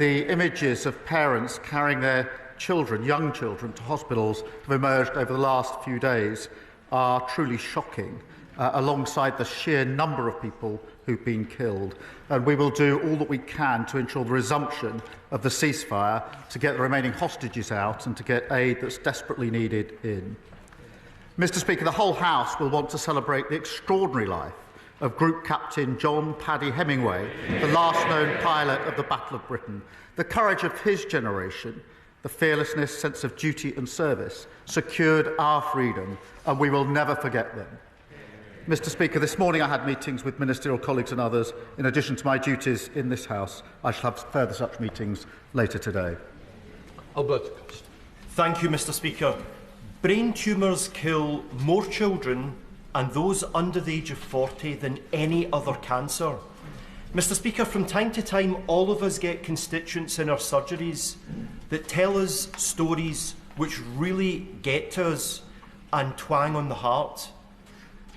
the images of parents carrying their children, young children, to hospitals have emerged over the last few days are truly shocking, alongside the sheer number of people who've been killed. And we will do all that we can to ensure the resumption of the ceasefire, to get the remaining hostages out and to get aid that's desperately needed in. Mr. Speaker, the whole House will want to celebrate the extraordinary life of Group Captain John Paddy Hemingway, the last known pilot of the Battle of Britain. The courage of his generation, the fearlessness, sense of duty and service secured our freedom, and we will never forget them. Mr. Speaker, this morning I had meetings with ministerial colleagues and others. In addition to my duties in this House, I shall have further such meetings later today. Albert. Thank you, Mr. Speaker. Brain tumours kill more children and those under the age of 40 than any other cancer. Mr. Speaker, from time to time, all of us get constituents in our surgeries that tell us stories which really get to us and twang on the heart.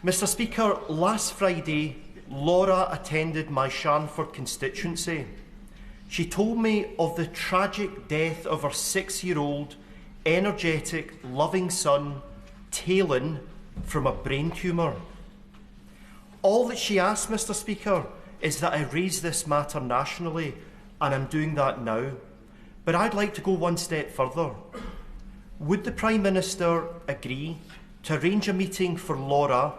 Mr. Speaker, last Friday, Laura attended my Sharnford constituency. She told me of the tragic death of her 6-year-old, energetic, loving son, Talon, from a brain tumour. All that she asked, Mr. Speaker, is that I raise this matter nationally, and I'm doing that now. But I'd like to go one step further. Would the Prime Minister agree to arrange a meeting for Laura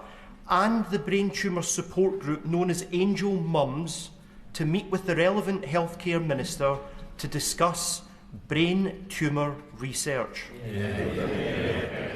and the brain tumour support group known as Angel Mums to meet with the relevant healthcare minister to discuss brain tumour research?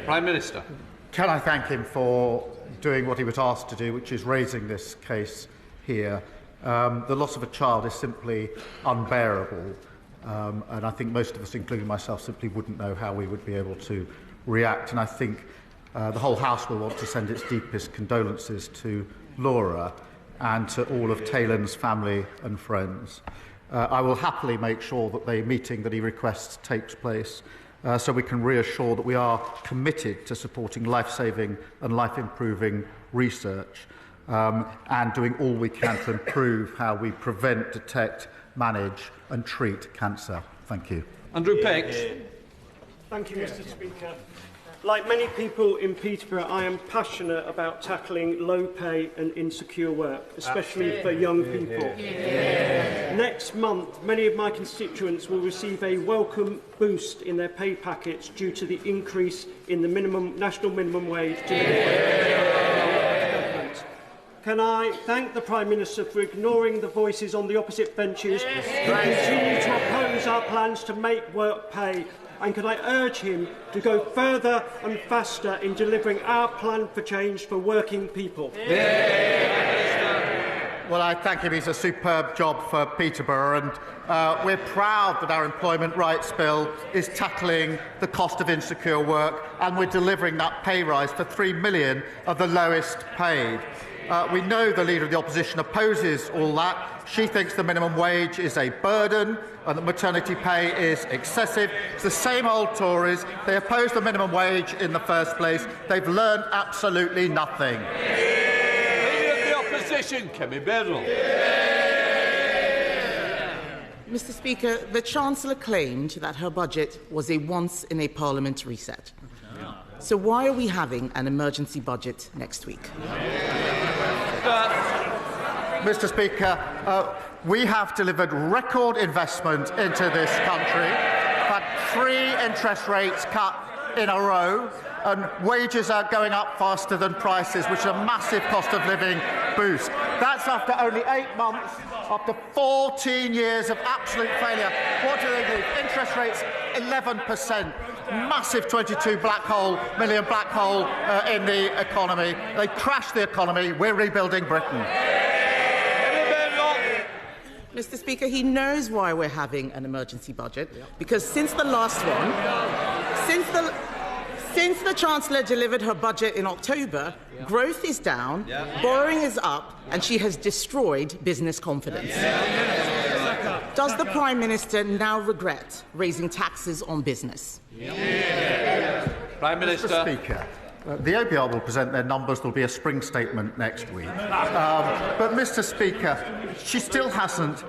Prime Minister. Can I thank him for doing what he was asked to do, which is raising this case here. The loss of a child is simply unbearable, and I think most of us, including myself, simply wouldn't know how we would be able to react. And I think the whole House will want to send its deepest condolences to Laura and to all of Talon's family and friends. I will happily make sure that the meeting that he requests takes place, so we can reassure that we are committed to supporting life-saving and life-improving research and doing all we can to improve how we prevent, detect, manage and treat cancer. Thank you. Andrew Peck. Thank you, Mr. Speaker. Like many people in Peterborough, I am passionate about tackling low pay and insecure work, especially for young people. Next month, many of my constituents will receive a welcome boost in their pay packets due to the increase in the national minimum wage. Can I thank the Prime Minister for ignoring the voices on the opposite benches who continue to oppose our plans to make work pay? And can I urge him to go further and faster in delivering our plan for change for working people? Well, I thank him. He's a superb job for Peterborough, and we're proud that our Employment Rights Bill is tackling the cost of insecure work, and we're delivering that pay rise for 3 million of the lowest paid. We know the Leader of the Opposition opposes all that. She thinks the minimum wage is a burden and that maternity pay is excessive. It's the same old Tories. They opposed the minimum wage in the first place. They've learned absolutely nothing. Leader of the Opposition, Kemi Beryl. Mr. Speaker, the Chancellor claimed that her budget was a once-in-a-Parliament reset. So why are we having an emergency budget next week? Mr. Speaker, we have delivered record investment into this country. We've had 3 interest rates cut in a row, and wages are going up faster than prices, which is a massive cost of living boost. That's after only 8 months, after 14 years of absolute failure. What do they do? Interest rates 11%. Massive 22 million black hole in the economy. They crashed the economy. We're rebuilding Britain. Mr. Speaker, he knows why we're having an emergency budget, because since the last one, since the Chancellor delivered her budget in October, growth is down, borrowing is up, and she has destroyed business confidence. Does the Prime Minister now regret raising taxes on business? Prime Minister. Mr. Speaker, The OBR will present their numbers. There'll be a spring statement next week. But, Mr. Speaker, she still hasn't.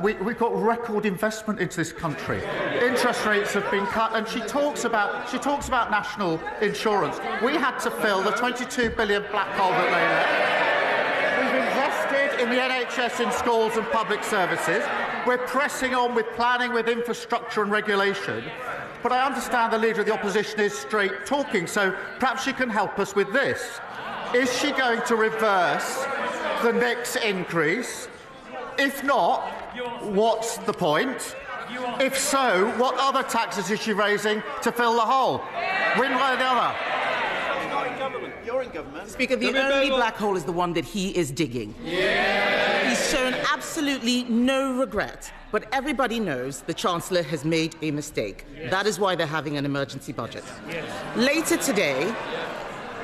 We've got record investment into this country. Interest rates have been cut, and she talks about national insurance. We had to fill the £22 billion black hole that they left. We've invested in the NHS, in schools and public services. We're pressing on with planning, with infrastructure and regulation. But I understand the Leader of the Opposition is straight talking, so perhaps she can help us with this. Is she going to reverse the next increase? If not, what's the point? If so, what other taxes is she raising to fill the hole? One way or the other? You're in government. Speaker, the only black hole is the one that he is digging. Yeah. He's shown absolutely no regret, but everybody knows the Chancellor has made a mistake. Yes. That is why they're having an emergency budget. Yes.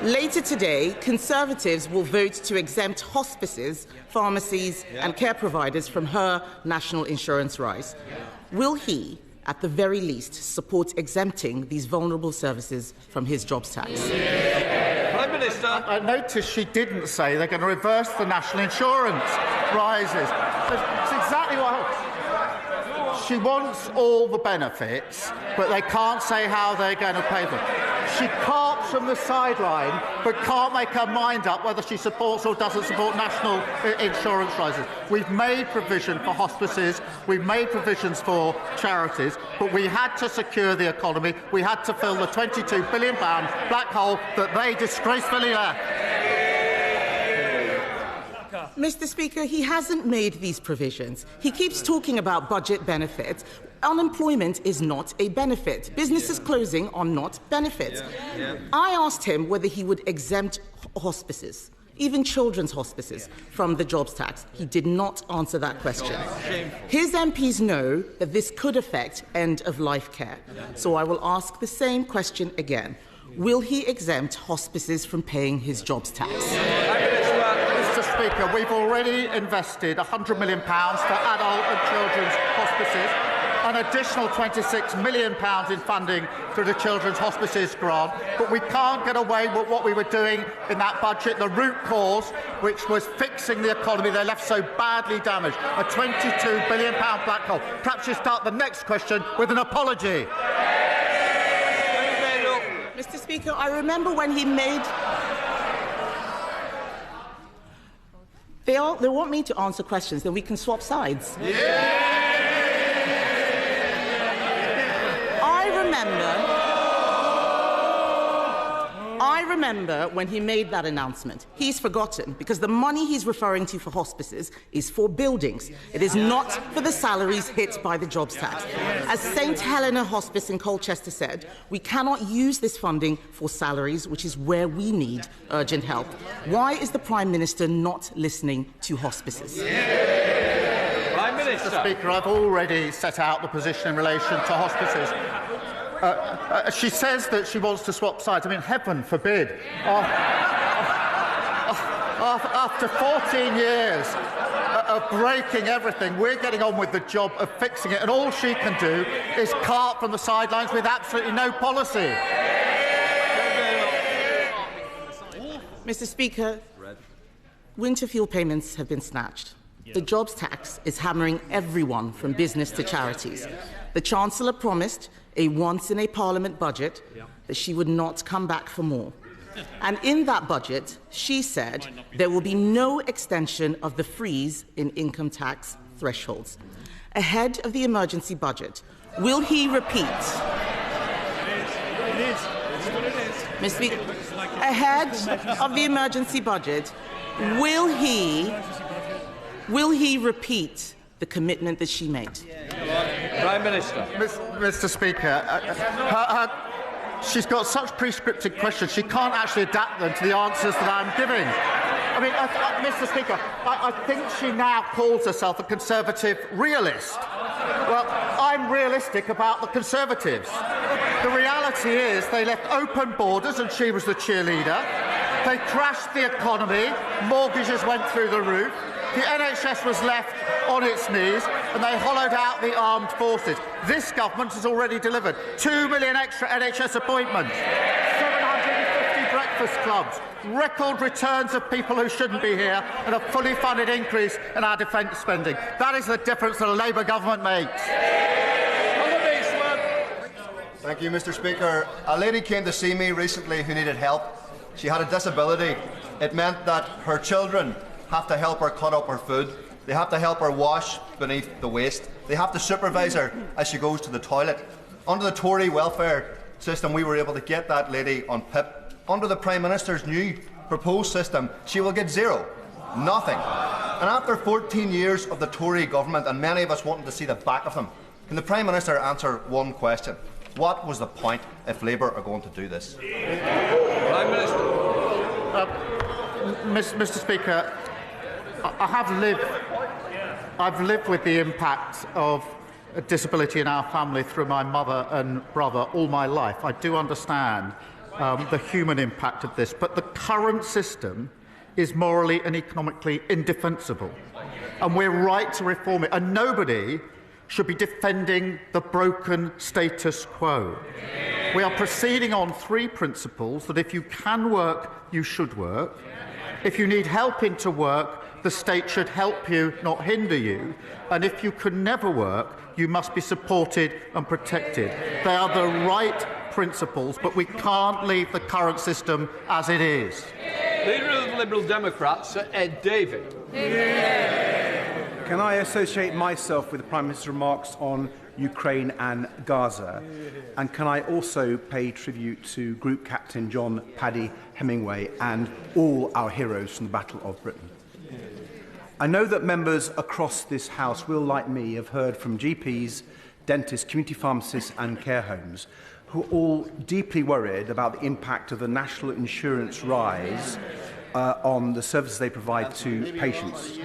Later today, Conservatives will vote to exempt hospices, pharmacies and care providers from her national insurance rise. Will he, at the very least, support exempting these vulnerable services from his jobs tax? Prime Minister. I noticed she didn't say they're going to reverse the national insurance rises. It's exactly what she wants all the benefits, but they can't say how they're going to pay them. She carps from the sideline, but can't make her mind up whether she supports or doesn't support national insurance rises. We've made provision for hospices, we've made provisions for charities, but we had to secure the economy. We had to fill the £22 billion black hole that they disgracefully left. Mr. Speaker, he hasn't made these provisions. He keeps talking about budget benefits. Unemployment is not a benefit. Businesses closing are not benefits. I asked him whether he would exempt hospices, even children's hospices, from the jobs tax. He did not answer that question. His MPs know that this could affect end-of-life care. So I will ask the same question again. Will he exempt hospices from paying his jobs tax? Mr. Speaker, we've already invested £100 million for adult and children's hospices, an additional £26 million in funding through the Children's Hospices grant, but we can't get away with what we were doing in that budget, the root cause, which was fixing the economy they left so badly damaged, a £22 billion black hole. Perhaps you start the next question with an apology. Mr. Speaker, I remember when he made... They want me to answer questions, then we can swap sides. I remember when he made that announcement. He's forgotten, because the money he's referring to for hospices is for buildings. It is not for the salaries hit by the jobs tax. As St Helena Hospice in Colchester said, we cannot use this funding for salaries, which is where we need urgent help. Why is the Prime Minister not listening to hospices? Prime Minister. Mr. Speaker, I've already set out the position in relation to hospices. She says that she wants to swap sides. I mean, heaven forbid. After 14 years of breaking everything, we're getting on with the job of fixing it, and all she can do is cart from the sidelines with absolutely no policy. Mr. Speaker, winter fuel payments have been snatched. The jobs tax is hammering everyone from business to charities. The Chancellor promised a once-in-a-Parliament budget that she would not come back for more. And in that budget, she said there will be no extension of the freeze in income tax thresholds. Ahead of the emergency budget, will he repeat... Mr. Speaker, ahead of the emergency budget, will he repeat the commitment that she made? Prime Minister. Mr. Speaker, she's got such prescriptive questions, she can't actually adapt them to the answers that I'm giving. I mean, Mr. Speaker, I think she now calls herself a Conservative realist. Well, I'm realistic about the Conservatives. The reality is they left open borders and she was the cheerleader. They crashed the economy, mortgages went through the roof. The NHS was left on its knees and they hollowed out the armed forces. This government has already delivered 2 million extra NHS appointments, 750 breakfast clubs, record returns of people who shouldn't be here, and a fully funded increase in our defence spending. That is the difference that a Labour government makes. Thank you, Mr. Speaker. A lady came to see me recently who needed help. She had a disability. It meant that her children have to help her cut up her food. They have to help her wash beneath the waist. They have to supervise her as she goes to the toilet. Under the Tory welfare system, we were able to get that lady on PIP. Under the Prime Minister's new proposed system, she will get zero. Nothing. And after 14 years of the Tory government, and many of us wanting to see the back of them, can the Prime Minister answer one question? What was the point if Labour are going to do this? Prime Minister. Mr. Speaker, I've lived with the impact of disability in our family through my mother and brother all my life. I do understand the human impact of this, but the current system is morally and economically indefensible, and we're right to reform it. And nobody should be defending the broken status quo. We are proceeding on three principles: that if you can work, you should work. If you need help into work, the state should help you, not hinder you. And if you can never work, you must be supported and protected. They are the right principles, but we can't leave the current system as it is. Leader of the Liberal Democrats, Sir Ed Davey. Can I associate myself with the Prime Minister's remarks on Ukraine and Gaza? And can I also pay tribute to Group Captain John Paddy Hemingway and all our heroes from the Battle of Britain? I know that members across this House will, like me, have heard from GPs, dentists, community pharmacists and care homes who are all deeply worried about the impact of the national insurance rise on the services they provide to patients.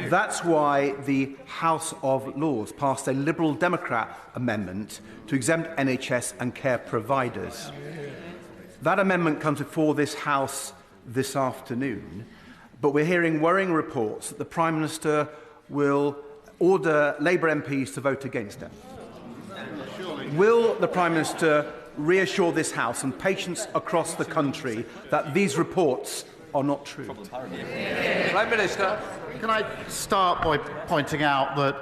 That's why the House of Lords passed a Liberal Democrat amendment to exempt NHS and care providers. That amendment comes before this House this afternoon, but we're hearing worrying reports that the Prime Minister will order Labour MPs to vote against it. Will the Prime Minister reassure this House and patients across the country that these reports are not true? Prime Minister. Can I start by pointing out that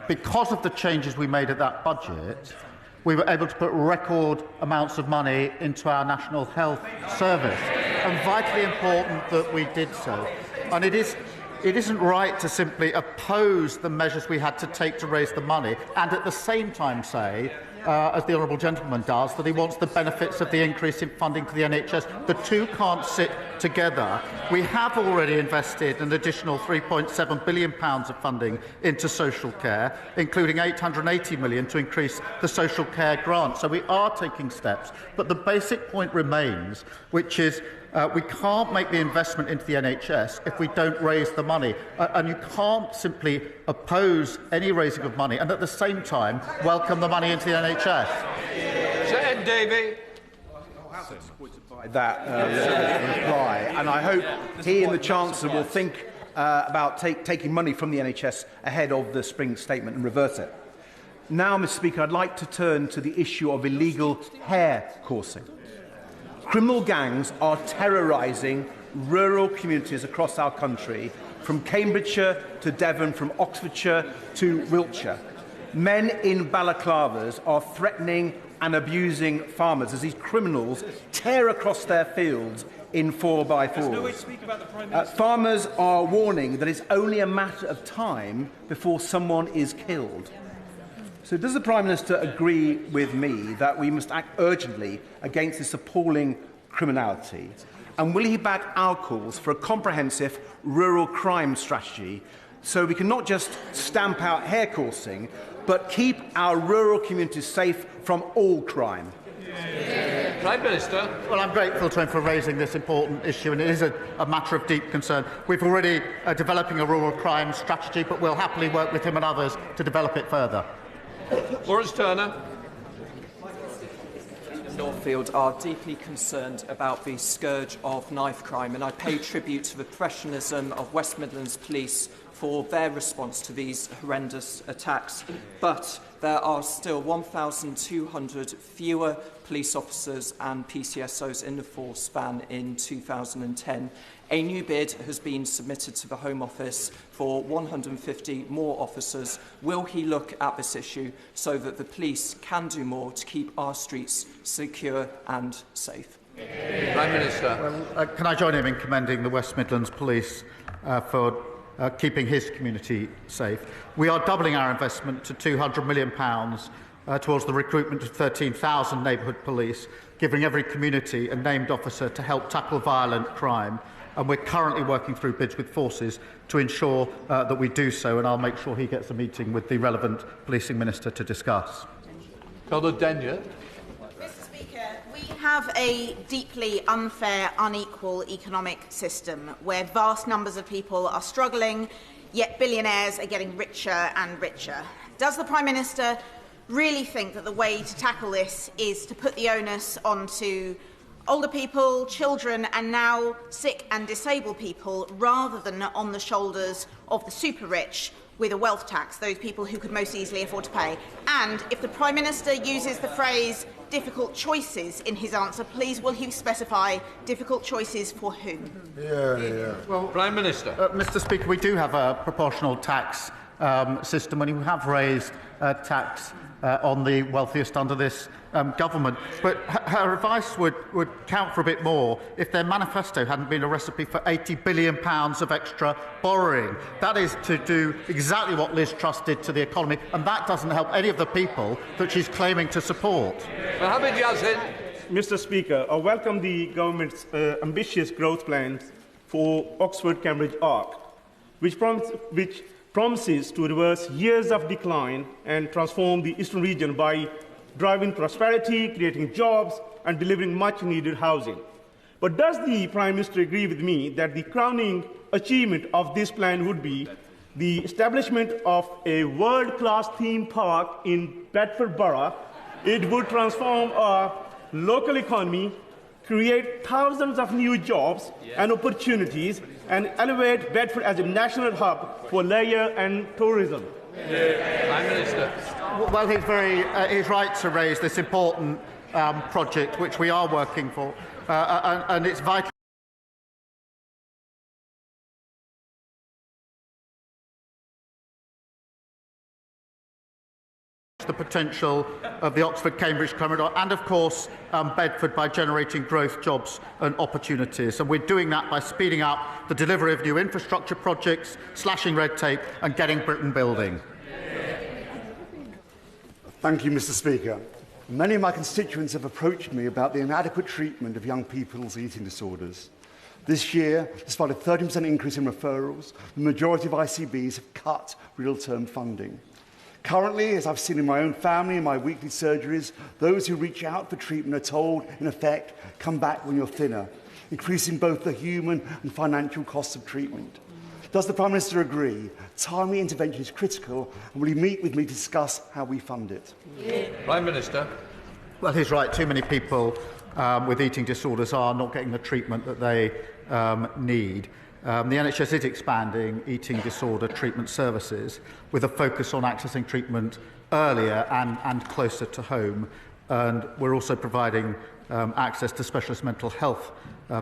because of the changes we made at that budget, we were able to put record amounts of money into our National Health Service, and vitally important that we did so. And it isn't right to simply oppose the measures we had to take to raise the money and at the same time say, as the Honourable Gentleman does, that he wants the benefits of the increase in funding to the NHS. The two can't sit together. We have already invested an additional £3.7 billion of funding into social care, including £880 million to increase the social care grant. So we are taking steps. But the basic point remains, which is we can't make the investment into the NHS if we don't raise the money. And you can't simply oppose any raising of money and at the same time welcome the money into the NHS. Sir Ed Davey. By that reply, and I hope he and the Chancellor will think about taking money from the NHS ahead of the spring statement and reverse it. Now, Mr. Speaker, I'd like to turn to the issue of illegal hair coursing. Criminal gangs are terrorising rural communities across our country, from Cambridgeshire to Devon, from Oxfordshire to Wiltshire. Men in balaclavas are threatening and abusing farmers as these criminals tear across their fields in 4x4s. Farmers are warning that it's only a matter of time before someone is killed. So does the Prime Minister agree with me that we must act urgently against this appalling criminality? And will he back our calls for a comprehensive rural crime strategy so we can not just stamp out hair coursing, but keep our rural communities safe from all crime? Prime Minister. Well, I'm grateful to him for raising this important issue, and it is a matter of deep concern. We've already developing a rural crime strategy, but we'll happily work with him and others to develop it further. Lawrence Turner. Northfield are deeply concerned about the scourge of knife crime, and I pay tribute to the professionalism of West Midlands Police for their response to these horrendous attacks. But there are still 1,200 fewer police officers and PCSOs in the force than in 2010. A new bid has been submitted to the Home Office for 150 more officers. Will he look at this issue so that the police can do more to keep our streets secure and safe? Prime Minister. Well, can I join him in commending the West Midlands Police for keeping his community safe? We are doubling our investment to £200 million towards the recruitment of 13,000 neighbourhood police, giving every community a named officer to help tackle violent crime. And we're currently working through bids with forces to ensure that we do so, and I'll make sure he gets a meeting with the relevant policing minister to discuss. Mr. Speaker, we have a deeply unfair, unequal economic system where vast numbers of people are struggling, yet billionaires are getting richer and richer. Does the Prime Minister really think that the way to tackle this is to put the onus onto older people, children and now sick and disabled people, rather than on the shoulders of the super-rich with a wealth tax, those people who could most easily afford to pay? And if the Prime Minister uses the phrase difficult choices in his answer, please will he specify difficult choices for whom? Well, Prime Minister. Mr. Speaker, we do have a proportional tax system, and we have raised tax on the wealthiest under this government. But her advice would count for a bit more if their manifesto hadn't been a recipe for £80 billion of extra borrowing. That is to do exactly what Liz Truss did to the economy, and that doesn't help any of the people that she's claiming to support. Mr. Speaker, I welcome the government's ambitious growth plans for Oxford-Cambridge Arc, which promises to reverse years of decline and transform the eastern region by driving prosperity, creating jobs and delivering much-needed housing. But does the Prime Minister agree with me that the crowning achievement of this plan would be the establishment of a world-class theme park in Bedford Borough? It would transform our local economy, create thousands of new jobs and opportunities, and elevate Bedford as a national hub for leisure and tourism. Prime Minister. Well, he's right to raise this important project, which we are working for, and it's vital. The potential of the Oxford-Cambridge corridor and, of course, Bedford by generating growth, jobs and opportunities. And we're doing that by speeding up the delivery of new infrastructure projects, slashing red tape and getting Britain building. Thank you, Mr. Speaker. Many of my constituents have approached me about the inadequate treatment of young people's eating disorders. This year, despite a 13% increase in referrals, the majority of ICBs have cut real-term funding. Currently, as I've seen in my own family and my weekly surgeries, those who reach out for treatment are told, in effect, come back when you're thinner, increasing both the human and financial costs of treatment. Does the Prime Minister agree timely intervention is critical, and will he meet with me to discuss how we fund it? Prime Minister. Well, he's right. Too many people with eating disorders are not getting the treatment that they need. The NHS is expanding eating disorder treatment services with a focus on accessing treatment earlier and closer to home. And we're also providing access to specialist mental health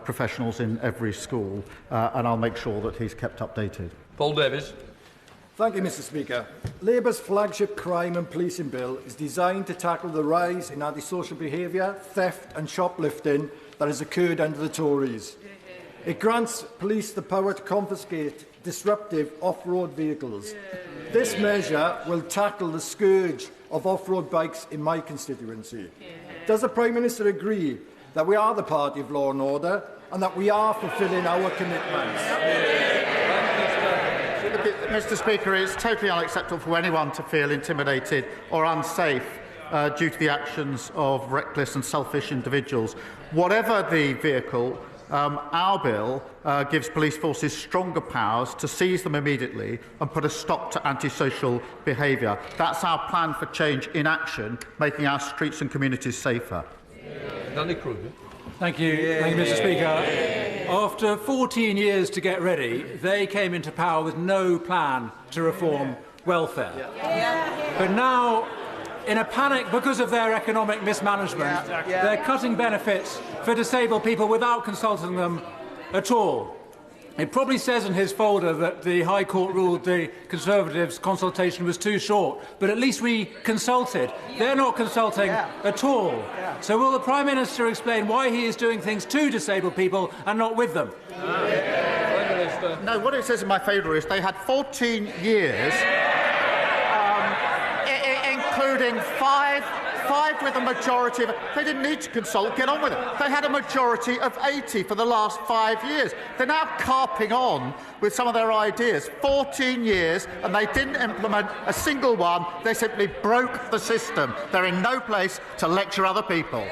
professionals in every school. And I'll make sure that he's kept updated. Paul Davies. Thank you, Mr. Speaker. Labour's flagship crime and policing bill is designed to tackle the rise in antisocial behaviour, theft and shoplifting that has occurred under the Tories. It grants police the power to confiscate disruptive off-road vehicles. This measure will tackle the scourge of off-road bikes in my constituency. Does the Prime Minister agree that we are the party of law and order and that we are fulfilling our commitments? Mr. Speaker, it's totally unacceptable for anyone to feel intimidated or unsafe due to the actions of reckless and selfish individuals. Whatever the vehicle, our bill gives police forces stronger powers to seize them immediately and put a stop to antisocial behaviour. That's our plan for change in action, making our streets and communities safer. Danny Kruger. Thank you, Mr. Speaker. After 14 years to get ready, they came into power with no plan to reform welfare. But now, in a panic because of their economic mismanagement, they're cutting benefits for disabled people without consulting them at all. It probably says in his folder that the High Court ruled the Conservatives' consultation was too short, but at least we consulted. They're not consulting at all. So will the Prime Minister explain why he is doing things to disabled people and not with them? No, what it says in my favour is they had 14 years, including five with a majority of... They didn't need to consult, get on with it. They had a majority of 80 for the last 5 years. They're now carping on with some of their ideas. 14 years, and they didn't implement a single one. They simply broke the system. They're in no place to lecture other people.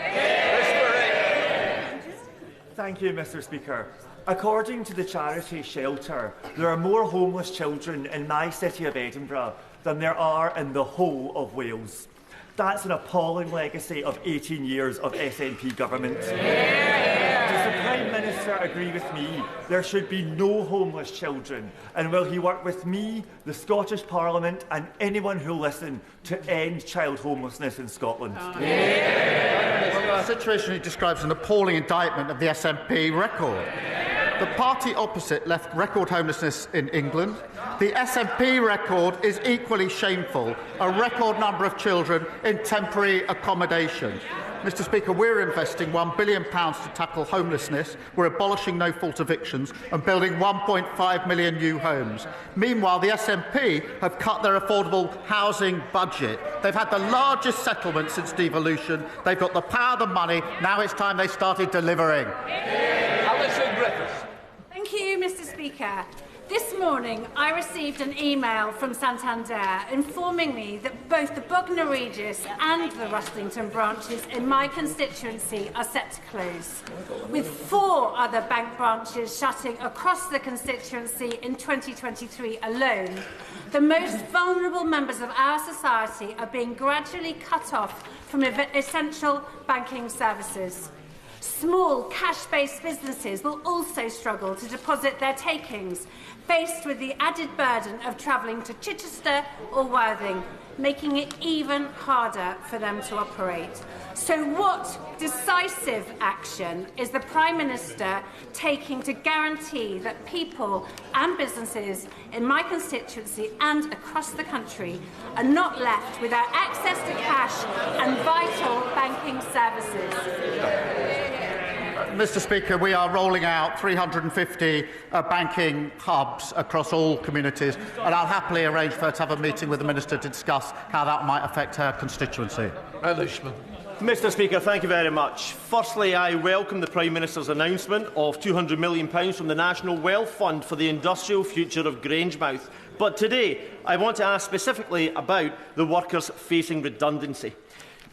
Thank you, Mr. Speaker. According to the charity Shelter, there are more homeless children in my city of Edinburgh than there are in the whole of Wales. That's an appalling legacy of 18 years of SNP government. Does the Prime Minister agree with me there should be no homeless children? And will he work with me, the Scottish Parliament and anyone who'll listen to end child homelessness in Scotland? Well, the situation he describes is an appalling indictment of the SNP record. The party opposite left record homelessness in England. The SNP record is equally shameful, a record number of children in temporary accommodation. Mr. Speaker, we're investing £1 billion to tackle homelessness. We're abolishing no-fault evictions and building 1.5 million new homes. Meanwhile, the SNP have cut their affordable housing budget. They've had the largest settlement since devolution. They've got the power, the money. Now it's time they started delivering. Thank you, Mr. Speaker. This morning, I received an email from Santander informing me that both the Bognor Regis and the Rustlington branches in my constituency are set to close, with 4 other bank branches shutting across the constituency in 2023 alone. The most vulnerable members of our society are being gradually cut off from essential banking services. Small cash-based businesses will also struggle to deposit their takings, faced with the added burden of travelling to Chichester or Worthing, making it even harder for them to operate. So what decisive action is the Prime Minister taking to guarantee that people and businesses in my constituency and across the country are not left without access to cash and vital banking services? Mr. Speaker, we are rolling out 350 banking hubs across all communities, and I'll happily arrange for her to have a meeting with the Minister to discuss how that might affect her constituency. Mr. Speaker, thank you very much. Firstly, I welcome the Prime Minister's announcement of £200 million from the National Wealth Fund for the industrial future of Grangemouth. But today, I want to ask specifically about the workers facing redundancy.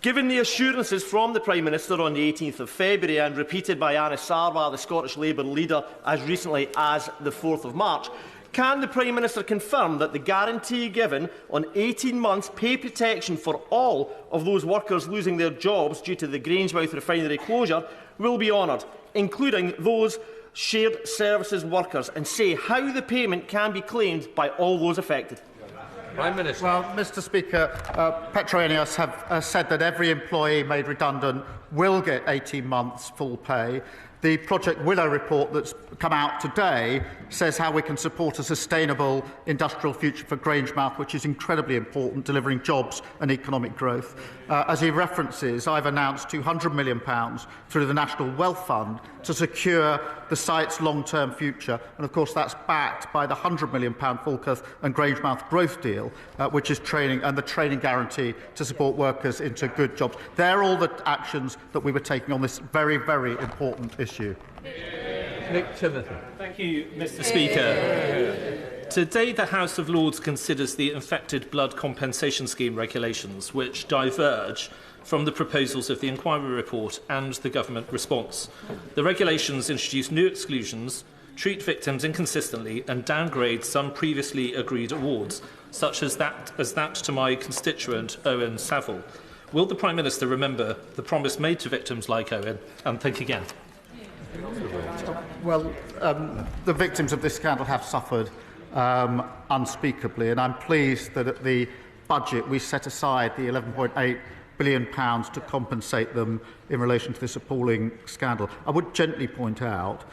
Given the assurances from the Prime Minister on the 18th of February and repeated by Anna Sarwar, the Scottish Labour leader, as recently as the 4th of March, can the Prime Minister confirm that the guarantee given on 18 months pay protection for all of those workers losing their jobs due to the Grangemouth refinery closure will be honoured, including those shared services workers, and say how the payment can be claimed by all those affected? Prime Minister. Well, Mr. Speaker, Petroenius have said that every employee made redundant will get 18 months full pay. The Project Willow report that's come out today says how we can support a sustainable industrial future for Grangemouth, which is incredibly important, delivering jobs and economic growth. As he references, I've announced £200 million through the National Wealth Fund to secure the site's long-term future. And, of course, that's backed by the £100 million Falkirk and Grangemouth growth deal, which is training and the training guarantee to support workers into good jobs. They're all the actions that we were taking on this very, very important issue. Nick Timothy. Thank you, Mr. Speaker. Today, the House of Lords considers the Infected Blood Compensation Scheme regulations, which diverge from the proposals of the inquiry report and the government response. The regulations introduce new exclusions, treat victims inconsistently and downgrade some previously agreed awards, such as that to my constituent Owen Saville. Will the Prime Minister remember the promise made to victims like Owen and think again? Well, the victims of this scandal have suffered unspeakably, and I'm pleased that at the budget we set aside the £11.8 billion to compensate them in relation to this appalling scandal. I would gently point out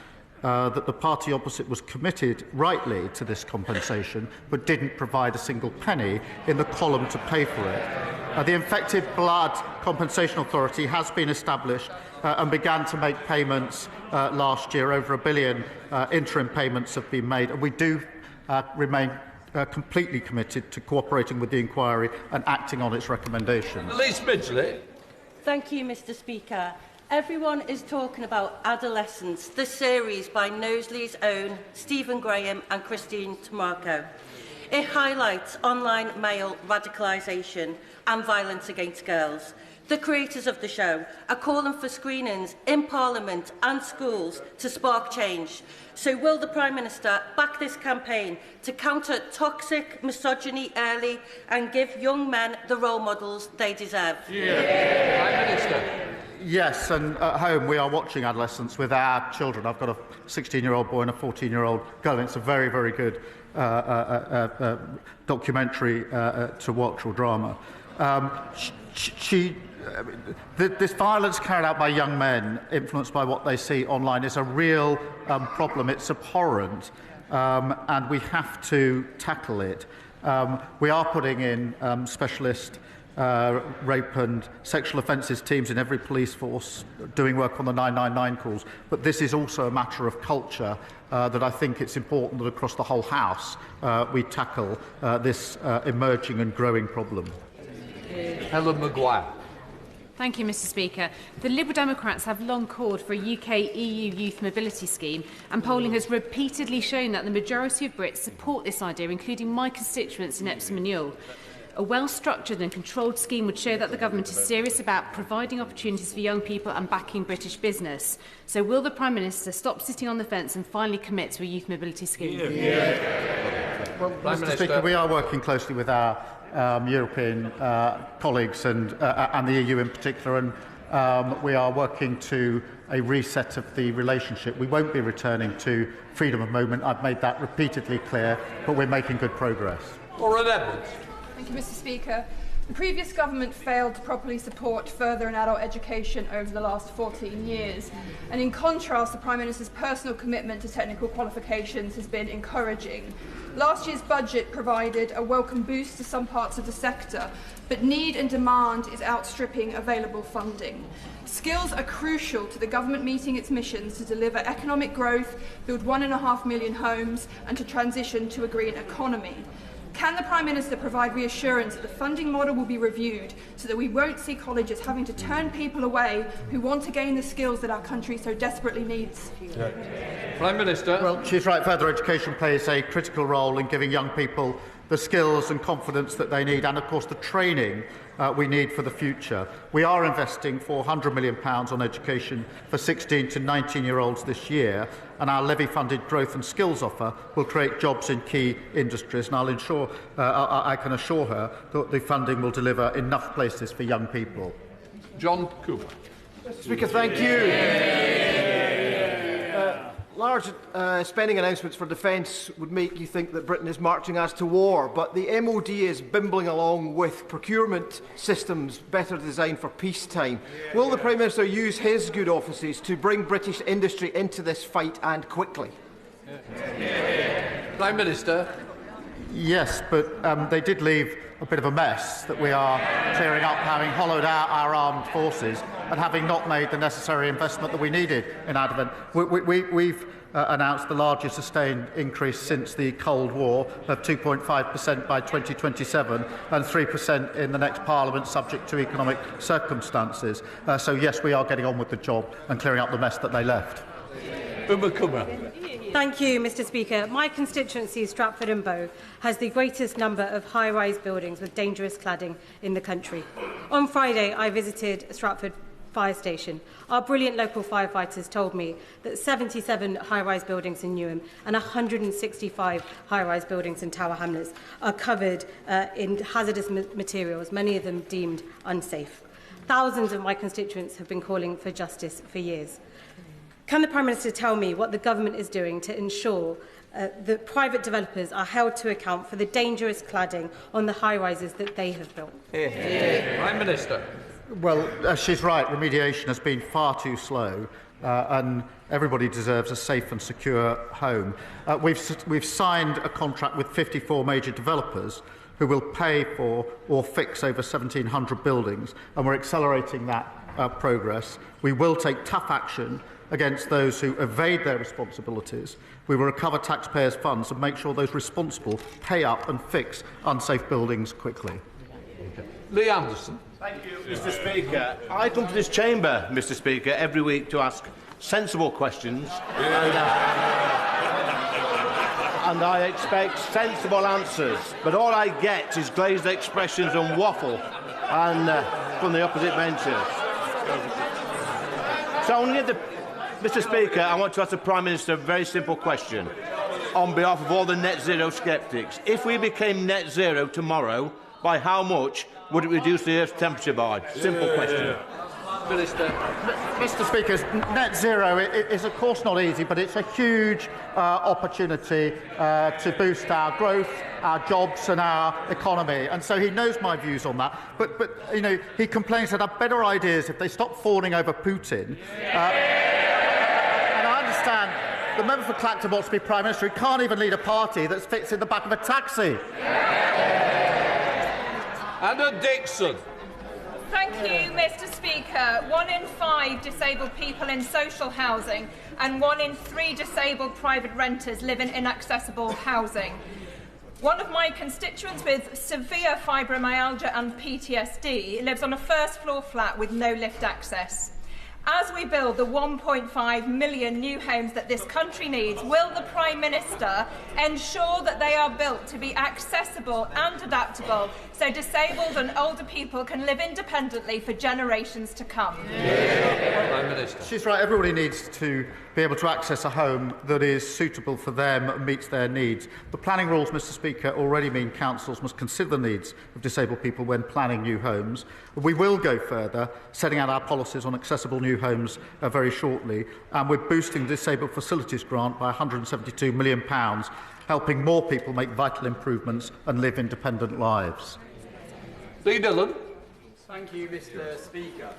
that the party opposite was committed rightly to this compensation but didn't provide a single penny in the column to pay for it. The Infected Blood Compensation Authority has been established and began to make payments last year. Over £1 billion interim payments have been made, and we do remain completely committed to cooperating with the inquiry and acting on its recommendations. Elise Midgley. Thank you, Mr. Speaker. Everyone is talking about Adolescence, the series by Knowsley's own Stephen Graham and Christine Tamarco. It highlights online male radicalisation and violence against girls. The creators of the show are calling for screenings in Parliament and schools to spark change. So will the Prime Minister back this campaign to counter toxic misogyny early and give young men the role models they deserve? Yeah. Prime Minister. Yes, and at home we are watching Adolescence with our children. I've got a 16-year-old boy and a 14-year-old girl, and it's a very, very good documentary to watch, or drama. This violence carried out by young men, influenced by what they see online, is a real problem. It's abhorrent, and we have to tackle it. We are putting in specialist rape and sexual offences teams in every police force, doing work on the 999 calls. But this is also a matter of culture that I think it's important that across the whole House we tackle this emerging and growing problem. Helen Maguire. Thank you, Mr. Speaker. The Liberal Democrats have long called for a UK-EU youth mobility scheme, and polling has repeatedly shown that the majority of Brits support this idea, including my constituents in Epsom and Ewell. A well-structured and controlled scheme would show that the government is serious about providing opportunities for young people and backing British business. So will the Prime Minister stop sitting on the fence and finally commit to a youth mobility scheme? Well, Mr. Speaker, we are working closely with our European colleagues and the EU in particular, and we are working to a reset of the relationship. We won't be returning to freedom of movement. I've made that repeatedly clear, but we're making good progress. Warren Edwards. Thank you, Mr. Speaker. The previous government failed to properly support further and adult education over the last 14 years. And in contrast, the Prime Minister's personal commitment to technical qualifications has been encouraging. Last year's budget provided a welcome boost to some parts of the sector, but need and demand is outstripping available funding. Skills are crucial to the government meeting its missions to deliver economic growth, build 1.5 million homes, and to transition to a green economy. Can the Prime Minister provide reassurance that the funding model will be reviewed so that we won't see colleges having to turn people away who want to gain the skills that our country so desperately needs? Yeah. Prime Minister. Well, she's right. Further education plays a critical role in giving young people the skills and confidence that they need, and of course the training we need for the future. We are investing £400 million on education for 16 to 19-year-olds this year, and our levy-funded growth and skills offer will create jobs in key industries, and I can assure her that the funding will deliver enough places for young people. John Cooper. Speaker, thank you. Large spending announcements for defence would make you think that Britain is marching us to war, but the MOD is bimbling along with procurement systems better designed for peacetime. Will the Prime Minister use his good offices to bring British industry into this fight, and quickly? Prime Minister. Yes, but they did leave a bit of a mess that we are clearing up, having hollowed out our armed forces and having not made the necessary investment that we needed in our defence. We've announced the largest sustained increase since the Cold War of 2.5% by 2027 and 3% in the next Parliament, subject to economic circumstances. So yes, we are getting on with the job and clearing up the mess that they left. Thank you, Mr. Speaker. My constituency, Stratford and Bow, has the greatest number of high-rise buildings with dangerous cladding in the country. On Friday, I visited Stratford Fire Station. Our brilliant local firefighters told me that 77 high-rise buildings in Newham and 165 high-rise buildings in Tower Hamlets are covered in hazardous materials, many of them deemed unsafe. Thousands of my constituents have been calling for justice for years. Can the Prime Minister tell me what the government is doing to ensure that private developers are held to account for the dangerous cladding on the high-rises that they have built? Prime Minister. Well, she's right. Remediation has been far too slow, and everybody deserves a safe and secure home. We've signed a contract with 54 major developers who will pay for or fix over 1,700 buildings, and we're accelerating that progress. We will take tough action against those who evade their responsibilities. We will recover taxpayers' funds and make sure those responsible pay up and fix unsafe buildings quickly. Lee Anderson. Thank you, Mr. Speaker. I come to this chamber, Mr. Speaker, every week to ask sensible questions, and I expect sensible answers. But all I get is glazed expressions and waffle from the opposite benches. So Mr. Speaker, I want to ask the Prime Minister a very simple question on behalf of all the net zero sceptics. If we became net zero tomorrow, by how much would it reduce the Earth's temperature by? Simple question. Minister. Mr. Speaker, net zero is of course not easy, but it's a huge opportunity to boost our growth, our jobs and our economy. And so he knows my views on that. But you know, he complains that I've better ideas if they stop fawning over Putin. And I understand the member for Clacton wants to be Prime Minister. He can't even lead a party that fits in the back of a taxi. Anna Dixon. Thank you, Mr. Speaker. 1 in 5 disabled people in social housing and 1 in 3 disabled private renters live in inaccessible housing. One of my constituents with severe fibromyalgia and PTSD lives on a first-floor flat with no lift access. As we build the 1.5 million new homes that this country needs, will the Prime Minister ensure that they are built to be accessible and adaptable so disabled and older people can live independently for generations to come? Prime Minister. She's right. Everybody needs to be able to access a home that is suitable for them and meets their needs. The planning rules, Mr. Speaker, already mean councils must consider the needs of disabled people when planning new homes. We will go further, setting out our policies on accessible new homes very shortly, and we're boosting the Disabled Facilities Grant by £172 million, helping more people make vital improvements and live independent lives. Lee Dillon. Thank you, Mr. Speaker.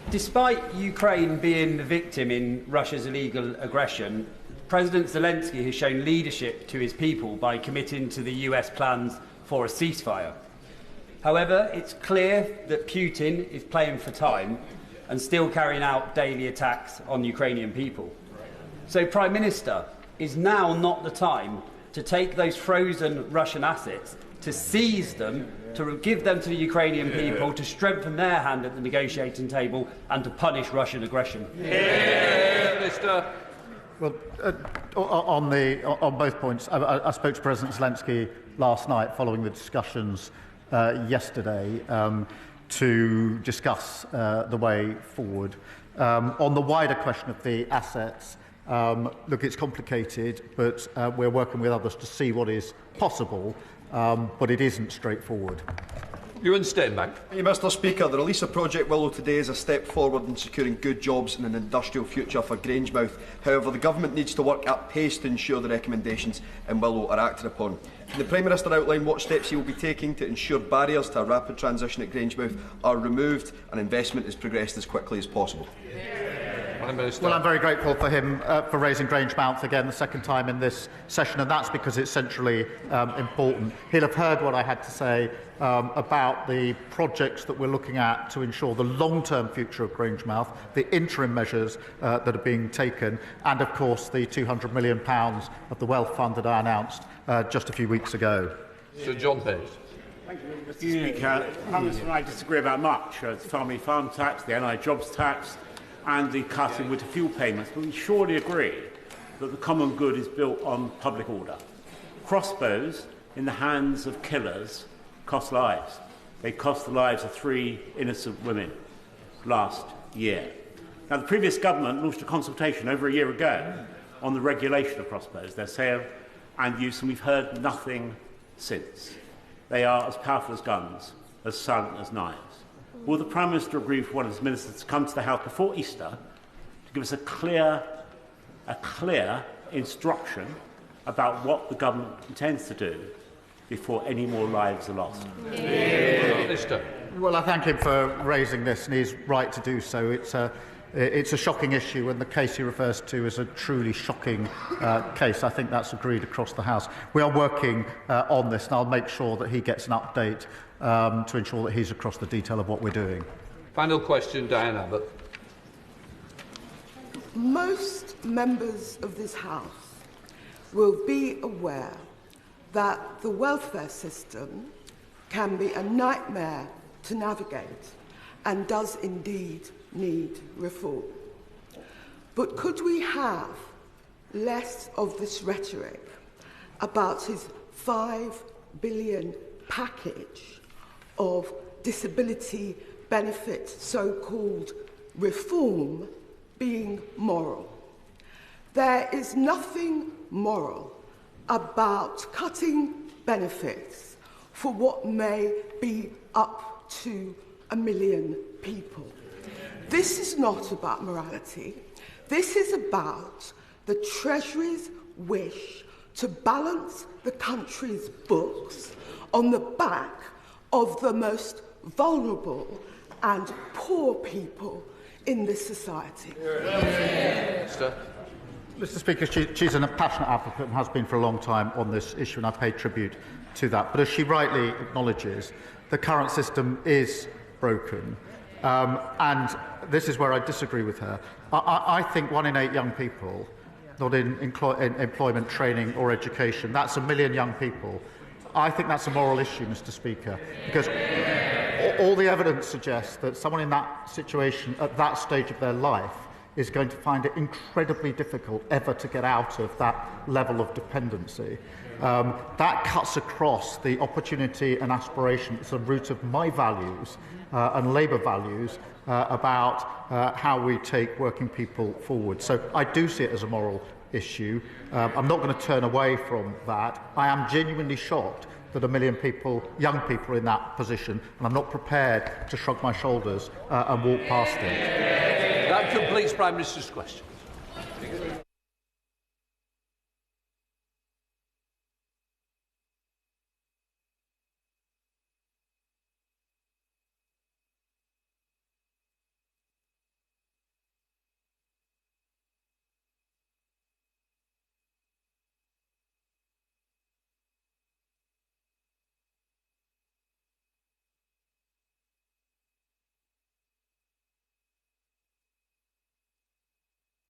Despite Ukraine being the victim in Russia's illegal aggression, President Zelensky has shown leadership to his people by committing to the US plans for a ceasefire. However, it's clear that Putin is playing for time and still carrying out daily attacks on Ukrainian people. So, Prime Minister, is now not the time to take those frozen Russian assets, to seize them, to give them to the Ukrainian people, to strengthen their hand at the negotiating table and to punish Russian aggression? Minister. Well, on both points, I spoke to President Zelensky last night following the discussions yesterday to discuss the way forward. On the wider question of the assets, look, it's complicated, but we're working with others to see what is possible, but it isn't straightforward. Ewan Steinbank. Mr. Speaker, the release of Project Willow today is a step forward in securing good jobs and an industrial future for Grangemouth. However, the Government needs to work at pace to ensure the recommendations in Willow are acted upon. Can the Prime Minister outline what steps he will be taking to ensure barriers to a rapid transition at Grangemouth are removed and investment is progressed as quickly as possible? Well, I'm very grateful for him for raising Grangemouth again the second time in this session, and that's because it's centrally important. He'll have heard what I had to say about the projects that we're looking at to ensure the long-term future of Grangemouth, the interim measures that are being taken, and, of course, the £200 million of the Wealth Fund that I announced just a few weeks ago. Sir John Hayes. Thank you, Mr. Speaker. Prime Minister and I disagree about much. The family farm tax, the NI jobs tax, and the cut in winter fuel payments, but we surely agree that the common good is built on public order. Crossbows in the hands of killers cost lives. They cost the lives of 3 innocent women last year. Now, the previous government launched a consultation over a year ago on the regulation of crossbows, their sale and use, and we've heard nothing since. They are as powerful as guns, as silent as knives. Will the Prime Minister agree for one of his ministers to come to the House before Easter to give us a clear instruction about what the government intends to do before any more lives are lost. Well, I thank him for raising this, and he's right to do so. It's a shocking issue, and the case he refers to is a truly shocking case. I think that's agreed across the House. We are working on this, and I'll make sure that he gets an update to ensure that he's across the detail of what we're doing. Final question, Diane Abbott. Most members of this House will be aware that the welfare system can be a nightmare to navigate and does indeed need reform. But could we have less of this rhetoric about his £5 billion package of disability benefits, so-called reform, being moral? There is nothing moral about cutting benefits for what may be up to 1 million people. This is not about morality. This is about the Treasury's wish to balance the country's books on the back of the most vulnerable and poor people in this society. Mr. Speaker, she's a passionate advocate and has been for a long time on this issue, and I pay tribute to that. But as she rightly acknowledges, the current system is broken. And this is where I disagree with her. I think 1 in 8 young people, not in employment, training or education, that's 1 million young people. I think that's a moral issue, Mr. Speaker, because all the evidence suggests that someone in that situation at that stage of their life is going to find it incredibly difficult ever to get out of that level of dependency. That cuts across the opportunity and aspiration. It's the root of my values and Labour values about how we take working people forward. So I do see it as a moral issue. I'm not going to turn away from that. I am genuinely shocked that 1 million people, young people, are in that position, and I'm not prepared to shrug my shoulders and walk past it. That completes Prime Minister's questions.